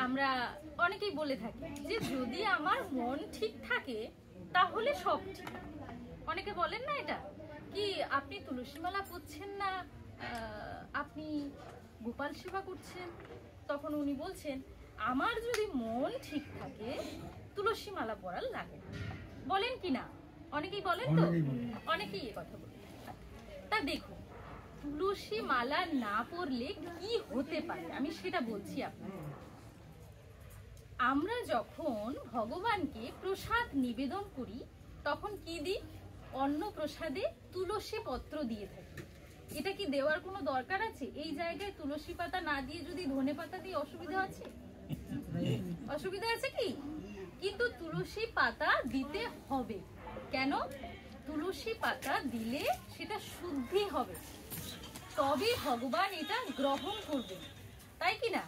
আমরা অনেকেই বলে থাকি যে যদি আমার মন ঠিক থাকে তাহলে সব ঠিক। অনেকে বলেন না এটা কি আপনি তুলসী মালা পরছেন না, আপনি গোপাল সেবা করছেন। তখন উনি বলছেন আমার যদি মন ঠিক থাকে তুলসী মালা পরার লাগে না। বলেন কি না? অনেকেই বলেন তো, অনেকেই এই কথা বলেন। তা দেখুন, তুলসী মালা না পরলে কি হতে পারে আমি সেটা বলছি আপনাকে। আমরা যখন ভগবানকে প্রসাদ নিবেদন করি তখন কি দিই? অন্ন প্রসাদে তুলসী পত্র দিয়ে থাকি। এটা কি দেওয়ার কোনো দরকার আছে? এই জায়গায় তুলসী পাতা না দিয়ে যদি ধনে পাতা দিয়ে অসুবিধা আছে? অসুবিধা আছে কি? কিন্তু তুলসী পাতা দিতে হবে। কেন? তুলসী পাতা দিলে সেটা শুদ্ধি হবে, তবে ভগবান এটা গ্রহণ করবেন, তাই কি না?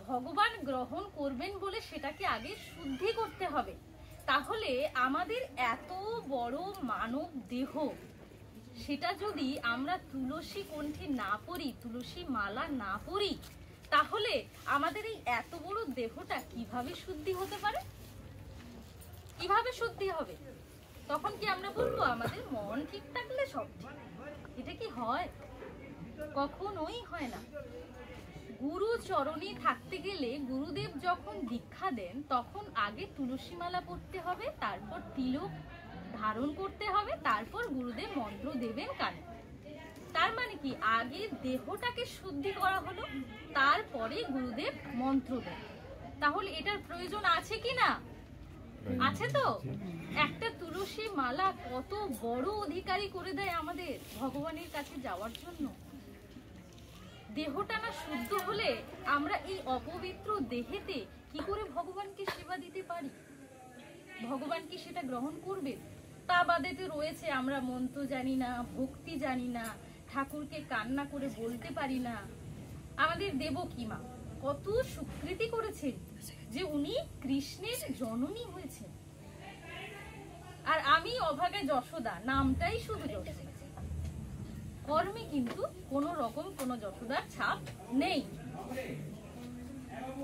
ভগবান গ্রহণ করবেন বলে সেটাকে আগে শুদ্ধি করতে হবে। তাহলে আমাদের এত বড় মানব দেহ, সেটা যদি আমরা তুলসী কণ্ঠে না পড়ি, তুলসী মালা না পড়ি, তাহলে আমাদের এই এত বড় দেহটা কিভাবে শুদ্ধি হতে পারে? কিভাবে শুদ্ধি হবে? তখন কি আমরা বলবো আমাদের মন ঠিক থাকলে সব ঠিক? এটা কি হয়? কখনোই হয় না। গুরু চরণে থাকতে গেলে গুরুদেব যখন দীক্ষা দেন তখন আগে তুলসী মালা পড়তে হবে, তারপর তিলক ধারণ করতে হবে, তারপর গুরুদেব মন্ত্র দেবেন কানে। তার মানে কি আগে দেহটাকে শুদ্ধি করা হলো, তারপরে গুরুদেব মন্ত্র দেন। তাহলে এটার প্রয়োজন আছে কি না? আছে তো। একটা তুলসী মালা কত বড় অধিকারী করে দেয় আমাদের ভগবানের কাছে যাওয়ার জন্য। দেহটা না শুদ্ধ হলে আমরা এই অপবিত্র দেহেতে কি করে ভগবানকে সেবা দিতে পারি? ভগবান কি সেটা গ্রহণ করবে? তা বাদে তো রয়েছে আমরা মন্ত্র জানি না, ভক্তি জানি না, ঠাকুরকে কান্না করে বলতে পারি না। আমাদের দেবকী মা কত স্বীকৃতি করেছেন যে উনি কৃষ্ণের জননী হয়েছেন, আর আমি অভাগা যশোদা, নামটাই শুধু যশোদা, কর্মে কিন্তু কোন রকম কোন যশোদার ছাপ নেই।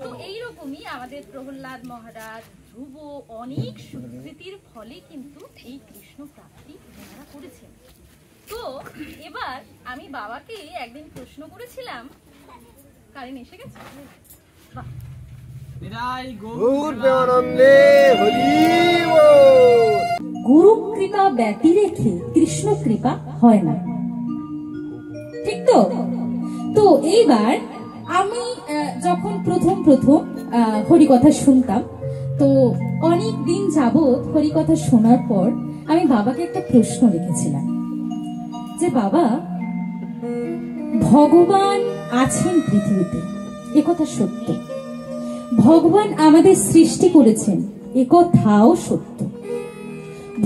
তো এইরকমই আমাদের প্রহ্লাদ মহারাজ, ধ্রুব অনেক স্বীকৃতির ফলে কিন্তু এই কৃষ্ণ প্রাপ্তি ওনারা করেছেন। তো এবার আমি বাবাকে একদিন প্রশ্ন করেছিলাম, কারেন্ট এসে গেছে? বাহ, গুরু কৃপা ব্যতি রেখে কৃষ্ণ কৃপা হয় না, ঠিক তো? তো এইবার আমি যখন প্রথম হরিকথা শুনতাম, তো অনেক দিন যাবৎ হরিকথা শোনার পর আমি বাবাকে একটা প্রশ্ন রেখেছিলাম যে বাবা, ভগবান আছেন পৃথিবীতে, একথা সত্য। ভগবান আমাদের সৃষ্টি করেছেন, একথাও সত্য।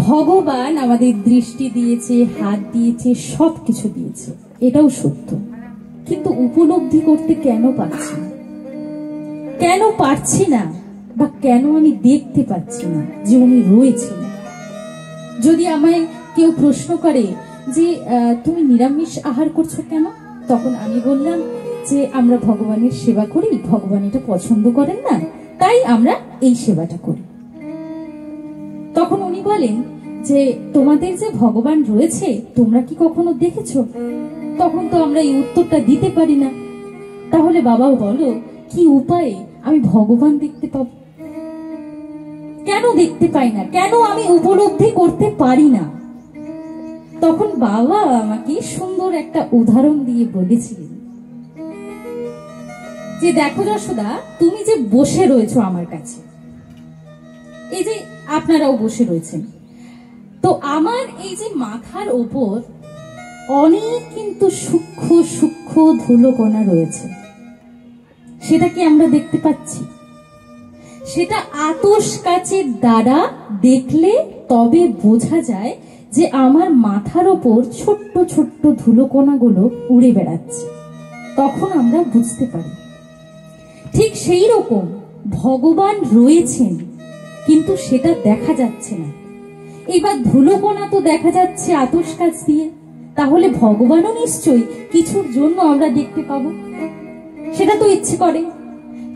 ভগবান আমাদের দৃষ্টি দিয়েছে, হাত দিয়েছে, সবকিছু দিয়েছে, এটাও সত্য। কিন্তু উপলব্ধি করতে কেন পারছি না? কেন পারছি না? বা কেন আমি দেখতে পাচ্ছি না যে উনি রয়েছেন? যদি আমায় কেউ প্রশ্ন করে যে তুমি নিরামিষ আহার করছো কেন, তখন আমি বললাম যে আমরা ভগবানের সেবা করি, ভগবান এটা পছন্দ করেন না, তাই আমরা এই সেবাটা করি। তখন উনি বলেন যে তোমাদের যে ভগবান রয়েছে তোমরা কি কখনো দেখেছো? তখন তো আমরা এই উত্তরটা দিতে পারি না। তাহলে বাবাও বলো কি উপায়ে আমি ভগবান দেখতে পাবো? কেন দেখতে পাই না? কেন আমি উপলব্ধি করতে পারি না? তখন বাবা আমাকে সুন্দর একটা উদাহরণ দিয়ে বলেছিলেন যে দেখো যশোদা, তুমি যে বসে রয়েছো আমার কাছে, এই যে আপনারাও বসে রয়েছেন, তো আমার এই যে মাথার ওপর অনেক কিন্তু সূক্ষ্ম সূক্ষ্ম ধুলোকণা রয়েছে, সেটা কি আমরা দেখতে পাচ্ছি? সেটা আতশ কাচের দ্বারা দেখলে তবে বোঝা যায় যে আমার মাথার ওপর ছোট্ট ছোট্ট ধুলোকণাগুলো উড়ে বেড়াচ্ছে, তখন আমরা বুঝতে পারি। ঠিক সেই রকম ভগবান রয়েছেন, কিন্তু সেটা দেখা যাচ্ছে না। এবার ধুলোকণা তো দেখা যাচ্ছে আতশ কাচ দিয়ে, তাহলে ভগবানও নিশ্চয়ই কিছুর জন্য আমরা দেখতে পাবো, সেটা তো ইচ্ছে করে।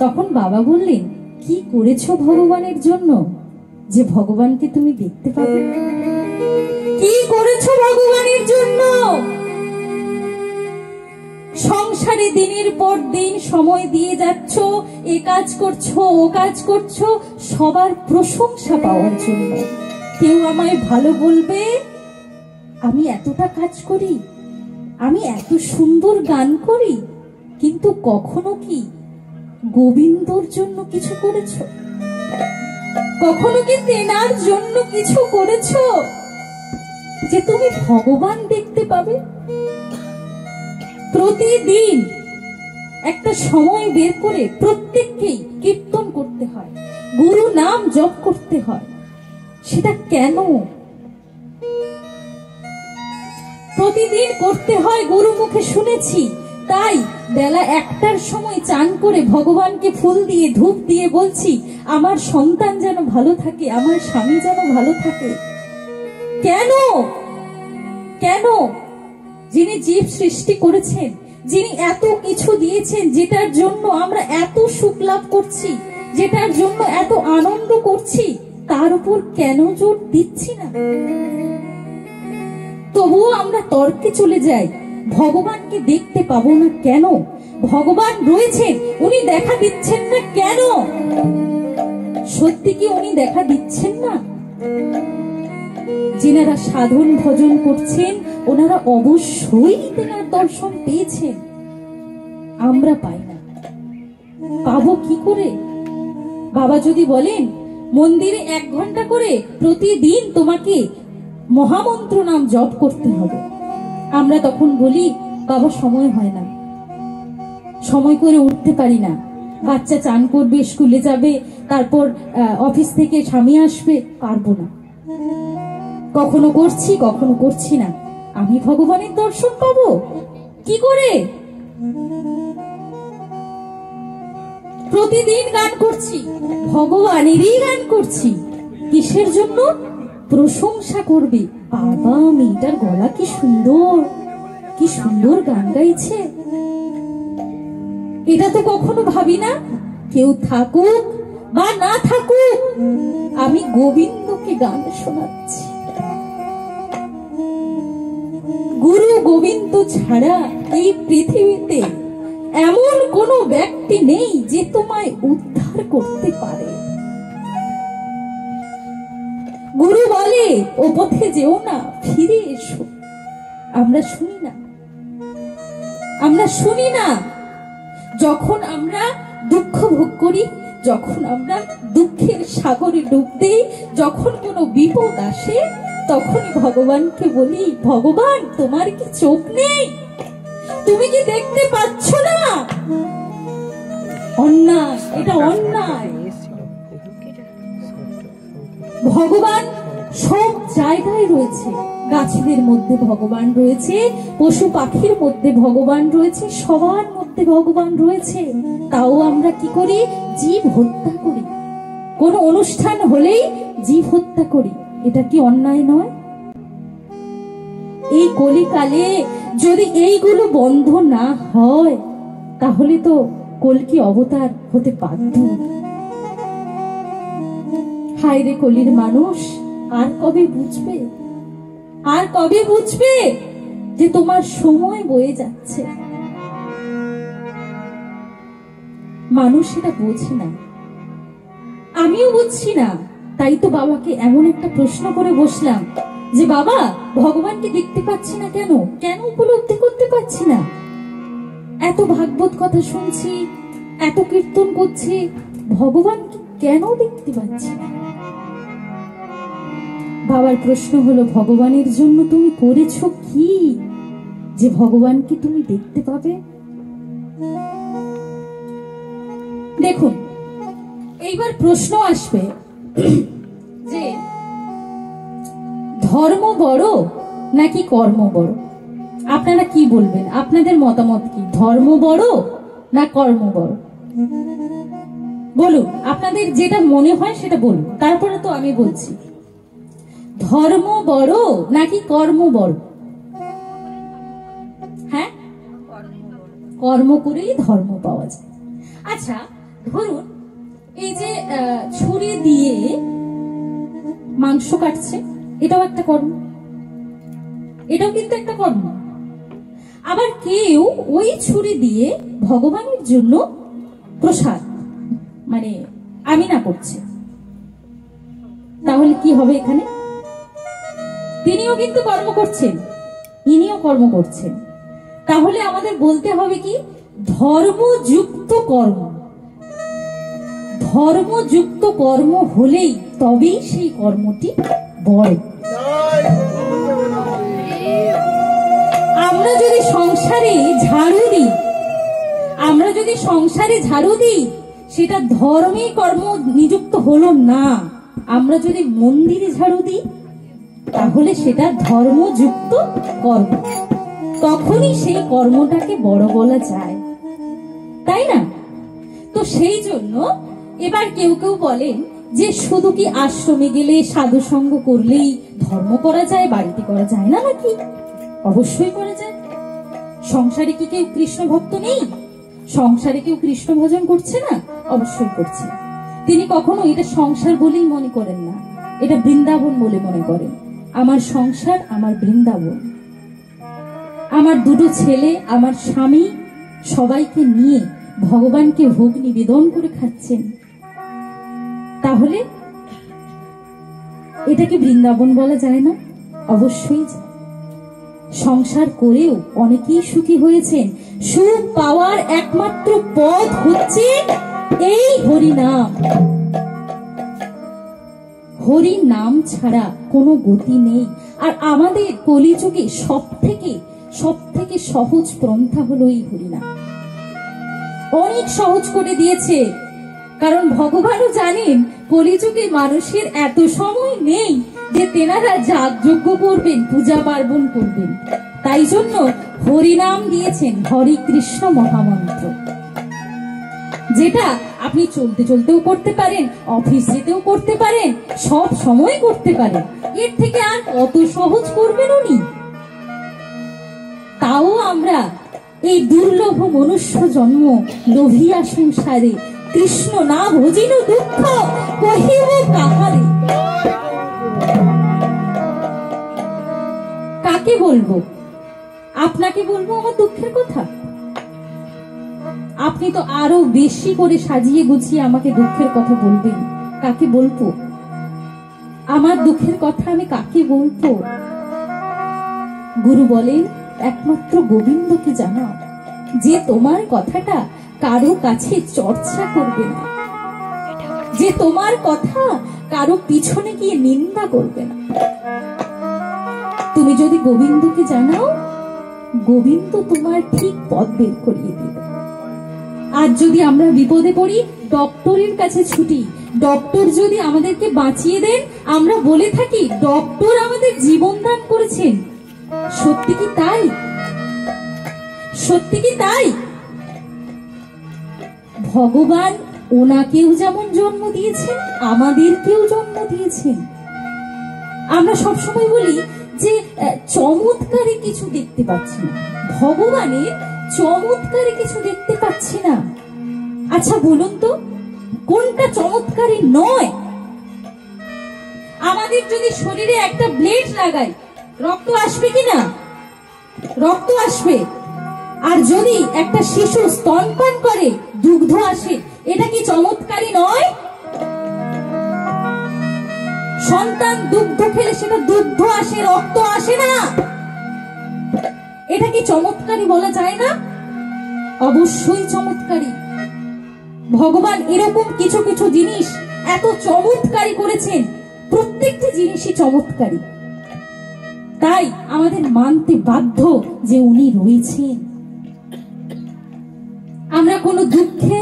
তখন বাবা বললেন, কি করেছো ভগবানের জন্য যে ভগবানকে তুমি দেখতে পাবে? কি করেছো ভগবানের জন্য? সংসারে দিনের পর দিন সময় দিয়ে যাচ্ছ, এ কাজ করছো, ও কাজ করছো, সবার প্রশংসা পাওয়ার জন্য। কেউ আমায় ভালো বলবে, আমি এতটা কাজ করি, আমি এত সুন্দর গান করি, কিন্তু কখনো কি গোবিন্দর জন্য কিছু করেছো? কখনো কি তেনার জন্য কিছু করেছো যে তুমি ভগবান দেখতে পাবে? প্রতিদিন একটা সময় বের করে প্রত্যেককেই কীর্তন করতে হয়, গুরু নাম জপ করতে হয়। সেটা কেন? প্রতিদিন করতে হয়, গুরু মুখে শুনেছি। তাই বেলা 1টার সময় চান করে ভগবানকে ফুল দিয়ে ধূপ দিয়ে বলছি, আমার সন্তান যেন ভালো থাকে, আমার স্বামী যেন ভালো থাকে। কেন? কেন? যিনি জীব সৃষ্টি করেছেন, যিনি এত কিছু দিয়েছেন, যেটার জন্য আমরা এত সুখ লাভ করছি, যেটার জন্য এত আনন্দ করছি, তার উপর কেন জোর দিচ্ছি না? তবুও আমরা তর্কে চলে যাই, ভগবানকে দেখতে পাবো না কেন? ভগবান রয়েছেন, উনি দেখা দিচ্ছেন না কেন? সত্যি কি উনি দেখা দিচ্ছেন না? যিনারা সাধন ভজন করছেন, ওনারা অবশ্যই তেনার দর্শন পেয়েছেন, আমরা পাই না। পাবো কি করে? বাবা যদি বলেন মন্দিরে 1 ঘন্টা করে প্রতিদিন তোমাকে মহামন্ত্র নাম জপ করতে হবে, আমরা তখন বলি, বাবা সময় হয় না, সময় করে উঠতে পারি না, বাচ্চা চান করবে, স্কুলে যাবে, তারপর অফিস থেকে স্বামী আসবে, পারবো না। কখনো করছি, কখনো করছি না। আমি ভগবানের দর্শন পাবো কি করে? প্রতিদিন গান করছি, ভগবানেরই গান করছি। কিসের জন্য? প্রশংসা করবে, বাবা মেয়েটার গলা কি সুন্দর, কি সুন্দর গান গাইছে। এটা তো কখনো ভাবি না, কেউ থাকুক বা না থাকুক, আমি গোবিন্দকে গান শোনাচ্ছি। গুরু গোবিন্দ ছাড়া এই পৃথিবীতে এমন কোন ব্যক্তি নেই যে তোমায় উদ্ধার করতে পারে। গুরু বলে, ও পথে যেও না, ফিরে এসো। আমরা শুনি না, আমরা শুনি না। যখন আমরা দুঃখ ভোগ করি, যখন আমরা দুঃখের সাগরে ডুব দেই, যখন কোনো বিপদ আসে, তখনই ভগবানকে বলি, ভগবান তোমার কি চোখ নেই? তুমি কি দেখতে পাচ্ছ না? অন্যায়, এটা অন্যায়। ভগবান সব জায়গায় রয়েছে, গাছেদের মধ্যে ভগবান রয়েছে, পশু পাখির মধ্যে ভগবান রয়েছে, সবার মধ্যে ভগবান রয়েছে। তাও আমরা কি করি? জীব হত্যা করি। কোন অনুষ্ঠান হলেই জীব হত্যা করি। এটা কি অন্যায় নয়? এই কলিকালে যদি এইগুলো বন্ধ না হয়, তাহলে তো কলকি অবতার হতে বাধ্য। হায় রে কলির মানুষ, আর কবে বুঝবে? আর কবে বুঝবে যে তোমার সময় বয়ে যাচ্ছে? মানুষ এটা বোঝে না, আমিও বুঝছি না। তাই তো বাবাকে এমন একটা প্রশ্ন করে বসলাম যে, বাবা ভগবানকে দেখতে পাচ্ছি না কেন? কেন উপলব্ধি করতে পারছি না? এত ভাগবত কথা শুনছি, এত কীর্তন করছি, ভগবানকে কেন দেখতে পাচ্ছি না? বাবার প্রশ্ন হলো, ভগবানের জন্য তুমি করেছো কি যে ভগবানকে তুমি দেখতে পাবে? দেখুন, এইবার প্রশ্ন আসবে যে ধর্ম বড় নাকি কর্ম বড়? আপনারা কি বলবেন? আপনাদের মতামত কি? ধর্ম বড় না কর্ম বড়? বলুন, আপনাদের যেটা মনে হয় সেটা বলুন, তারপরে তো আমি বলছি। ধর্ম বড় নাকি কর্ম বড়? হ্যাঁ, কর্ম করেই ধর্ম পাওয়া যায়। আচ্ছা, ধরুন এই যে ছুরি দিয়ে মাংস কাটছে, এটাও একটা কর্ম, এটাও কিন্তু একটা কর্ম। আবার কেউ ওই ছুরি দিয়ে ভগবানের জন্য প্রসাদ মানে আমিনা করছে, তাহলে কি হবে এখানে? তিনিও কিন্তু কর্ম করছেন, ইনিও কর্ম করছেন। তাহলে আমাদের বলতে হবে কি, ধর্মযুক্ত কর্ম। ধর্মযুক্ত কর্ম হলেই তবেই সেই কর্মটি বড়। আমরা যদি সংসারে ঝাড়ু দিই, আমরা যদি সংসারে ঝাড়ু দিই, সেটা ধর্মী কর্ম নিযুক্ত হলো না। আমরা যদি মন্দিরে ঝাড়ু দিই, তাহলে সেটা ধর্মযুক্ত কর্ম, তখনই সেই কর্মটাকে বড় বলা যায়, তাই না? তো সেই জন্য এবার কেউ কেউ বলেন যে শুধু কি আশ্রমে গেলে সাধু সঙ্গ করলেই ধর্ম করা যায়, বাড়িতে করা যায় না নাকি? অবশ্যই করা যায়। সংসারে কি কেউ কৃষ্ণ ভক্ত নেই? সংসারে কেউ কৃষ্ণ ভজন করছে না? অবশ্যই করছে। তিনি কখনো এটা সংসার বলেই মনে করেন না, এটা বৃন্দাবন বলে মনে করেন। আমার সংসার আমার বৃন্দাবন, আমার দুটো ছেলে, আমার স্বামী, সবাইকে নিয়ে ভগবানকে ভোগ নিবেদন করে খাচ্ছেন। তাহলে এটাকে বৃন্দাবন বলা যায় না? অবশ্যই যায়। সংসার করেও অনেকেই সুখী হয়েছেন। সুখ পাওয়ার একমাত্র পথ হচ্ছে এই হরিনাম। হরি নাম ছাড়া কোনো গতি নেই। আর আমাদের কলিযুগে সব থেকে সহজ পন্থা হলো এই হরিনাম। অনেক সহজ করে দিয়েছে, কারণ ভগবানও জানেন কলিযুগে মানুষের এত সময় নেই যে তেনারা যাগযজ্ঞ করবেন, পূজা পার্বণ করবেন। তাই জন্য হরিনাম দিয়েছেন, হরি কৃষ্ণ মহামন্ত্র, যেটা আপনি চলতে চলতেও করতে পারেন, অফিস যেতেও করতে পারেন, সব সময় করতে পারেন। এর থেকে আর কত সহজ করবেন উনি? তাও আমরা এই দুর্লভ মনুষ্য জন্ম লোভিয়া সংসারে কৃষ্ণ না ভজিল দুঃখ কহিব কাহারে। কাকে বলবো? আপনাকে বলবো আমার দুঃখের কথা? আপনি তো আরো বেশি করে সাজিয়ে গুছিয়ে আমাকে দুঃখের কথা বলবেন। কাকে বলবো আমার দুঃখের কথা? আমি কাকে বলবো? গুরু বলেন, একমাত্র গোবিন্দকে জানাও, যে তোমার কথাটা কারো কাছে চর্চা করবে না, যে তোমার কথা কারো পিছনে গিয়ে নিন্দা করবে না। তুমি যদি গোবিন্দকে জানাও, গোবিন্দ তোমার ঠিক পথ বের করিয়ে দেবে। আর যদি আমরা বিপদে পড়ি, ডক্টরের কাছে ছুটি। ডক্টর যদি আমাদেরকে বাঁচিয়ে দেন, আমরা বলে থাকি ডক্টর আমাদের জীবন দান করেছেন। সত্যি কি তাই? সত্যি কি তাই? ভগবান ওনাকেও যেমন জন্ম দিয়েছেন, আমাদেরকেও জন্ম দিয়েছেন। আমরা সবসময় বলি যে চমৎকারে কিছু দেখতে পাচ্ছি না, ভগবানের চমৎকারে কিছু দেখতে পাচ্ছি না। আচ্ছা বলুন তো, কোনটা চমৎকারী নয়? আমাদের যদি শরীরে একটা ব্লেড লাগাই, রক্ত আসবে কিনা? রক্ত আসবে। আর যদি একটা শিশু স্তনপান করে, দুগ্ধ আসে, এটা কি চমৎকারী নয়? সন্তান দুগ্ধ খেলে সেটা দুগ্ধ আসে, রক্ত আসে না। এটা কি চমৎকারী বলা যায় না? অবশ্যই চমৎকারী। ভগবান এরকম কিছু কিছু জিনিস এত চমৎকারী করেছেন, প্রত্যেকটি জিনিসই চমৎকারী। তাই আমাদের মানতে বাধ্য যে উনি রয়েছেন। আমরা কোনো দুঃখে,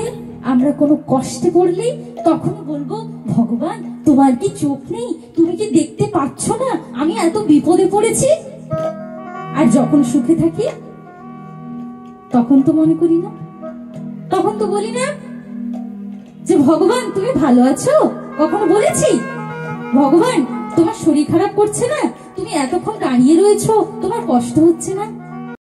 আমরা কোনো কষ্টে পড়লে তখন বলবো, ভগবান তোমার কি চোখ নেই? তুমি কি দেখতে পাচ্ছ না আমি এত বিপদে পড়েছি? আর যখন সুখে থাকি তখন তো মনে করি না, তখন তো বলি না যে ভগবান তুমি ভালো আছো? কখনো বলেছি ভগবান তোমার শরীর খারাপ করছে না, তুমি এতক্ষণ দাঁড়িয়ে রয়েছো, তোমার কষ্ট হচ্ছে না?